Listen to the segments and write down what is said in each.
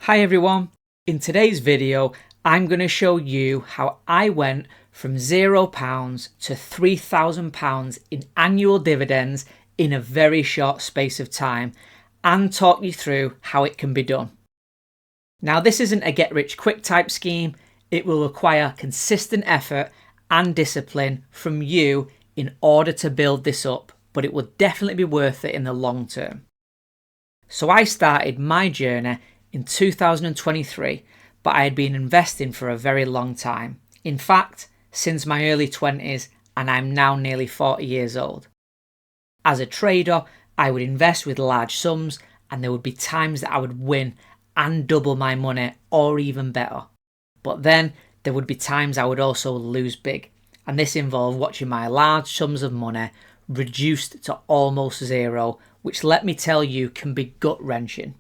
Hi everyone, in today's video I'm going to show you how I went from £0 to £3,000 in annual dividends in a very short space of time and talk you through how it can be done. Now this isn't a get rich quick type scheme, it will require consistent effort and discipline from you in order to build this up, but it will definitely be worth it in the long term. So I started my journey in 2023, but I had been investing for a very long time. In fact, since my early 20s, and I'm now nearly 40 years old. As a trader, I would invest with large sums, and there would be times that I would win and double my money, or even better. But then there would be times I would also lose big, and this involved watching my large sums of money reduced to almost zero, which let me tell you can be gut-wrenching.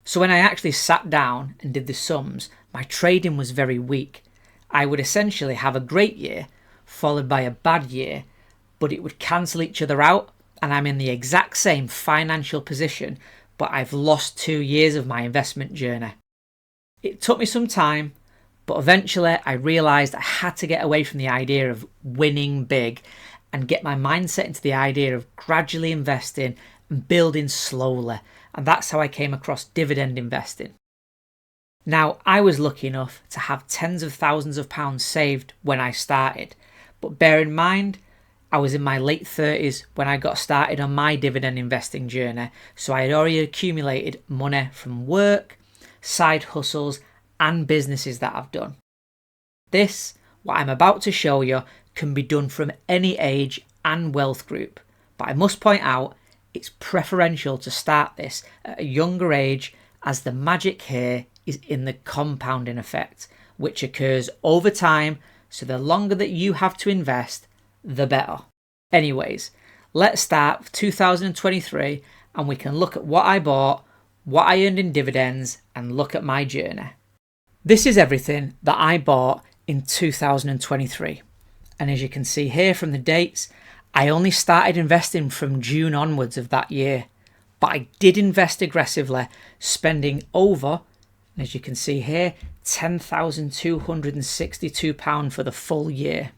So when I actually sat down and did the sums, my trading was very weak. I would essentially have a great year followed by a bad year, but it would cancel each other out, and I'm in the exact same financial position, but I've lost 2 years of my investment journey. It took me some time, but eventually I realised I had to get away from the idea of winning big and get my mindset into the idea of gradually investing and building slowly, and that's how I came across dividend investing. Now, I was lucky enough to have tens of thousands of pounds saved when I started, but bear in mind, I was in my late 30s when I got started on my dividend investing journey, so I had already accumulated money from work, side hustles, and businesses that I've done. This, what I'm about to show you, can be done from any age and wealth group, but I must point out it's preferential to start this at a younger age, as the magic here is in the compounding effect, which occurs over time, so the longer that you have to invest, the better. Anyways, let's start with 2023 and we can look at what I bought, what I earned in dividends, and look at my journey. This is everything that I bought in 2023. And as you can see here from the dates, I only started investing from June onwards of that year, but I did invest aggressively, spending over, as you can see here, £10,262 for the full year.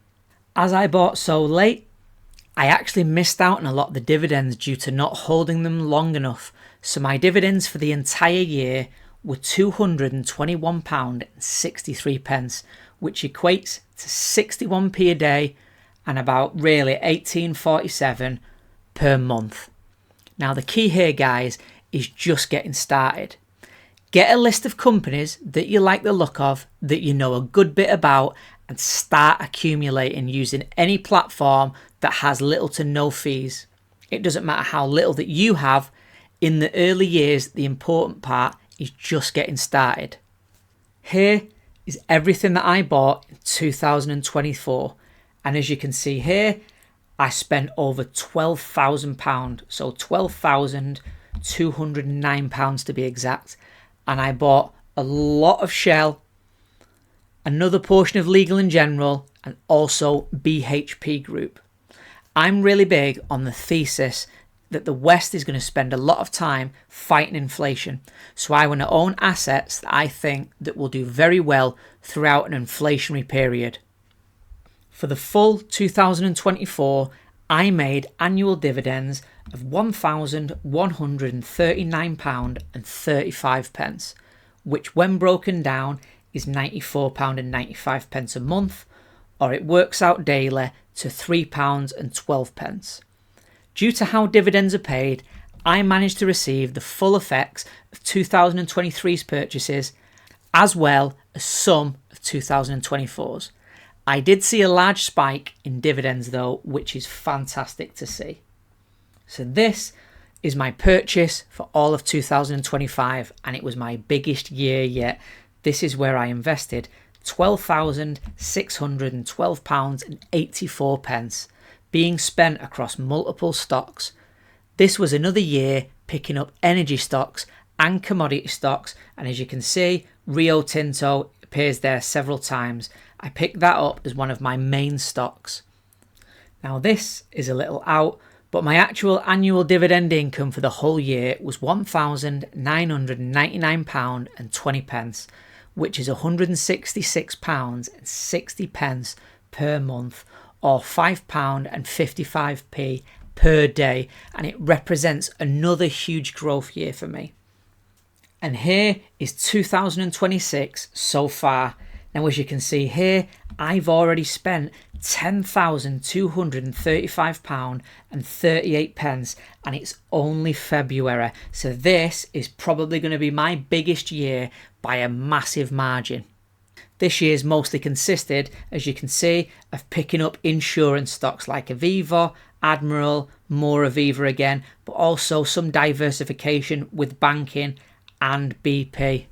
As I bought so late, I actually missed out on a lot of the dividends due to not holding them long enough, so my dividends for the entire year were £221.63, which equates to 61p a day and about really 18.47 per month. Now the key here, guys, is just getting started. Get a list of companies that you like the look of, that you know a good bit about, and start accumulating using any platform that has little to no fees. It doesn't matter how little that you have. In the early years, the important part is just getting started. Here is everything that I bought in 2024. And as you can see here, I spent over £12,000, so £12,209 to be exact. And I bought a lot of Shell, another portion of Legal and General, and also BHP Group. I'm really big on the thesis that the West is going to spend a lot of time fighting inflation. So I want to own assets that I think that will do very well throughout an inflationary period. For the full 2024, I made annual dividends of £1,139.35, which when broken down is £94.95 a month, or it works out daily to £3.12. Due to how dividends are paid, I managed to receive the full effects of 2023's purchases, as well as some of 2024's. I did see a large spike in dividends though, which is fantastic to see. So this is my purchase for all of 2025, and it was my biggest year yet. This is where I invested £12,612.84, being spent across multiple stocks. This was another year picking up energy stocks and commodity stocks, and as you can see, Rio Tinto appears there several times. I picked that up as one of my main stocks. Now this is a little out, But my actual annual dividend income for the whole year was £1,999.20, which is £166.60 per month, or £5.55 per day, and it represents another huge growth year for me. And here is 2026 so far. Now, as you can see here, I've already spent £10,235.38, and it's only February. So this is probably going to be my biggest year by a massive margin. This year's mostly consisted, as you can see, of picking up insurance stocks like Aviva, Admiral, more Aviva again, but also some diversification with banking and BP.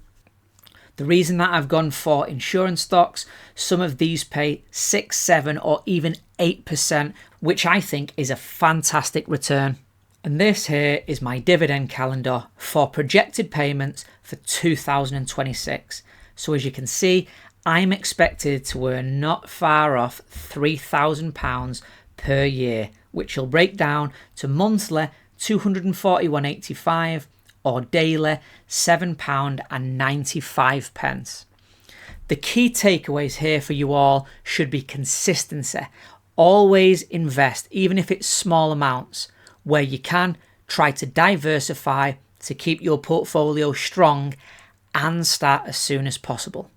The reason that I've gone for insurance stocks, some of these pay 6, 7 or even 8%, which I think is a fantastic return. And this here is my dividend calendar for projected payments for 2026. So as you can see, I'm expected to earn not far off £3,000 per year, which will break down to monthly £241.85 or daily £7.95. The key takeaways here for you all should be consistency. Always invest, even if it's small amounts. Where you can, try to diversify to keep your portfolio strong and start as soon as possible.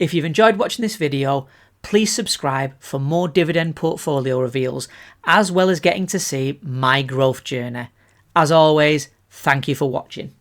If you've enjoyed watching this video, please subscribe for more dividend portfolio reveals, as well as getting to see my growth journey. As always, thank you for watching.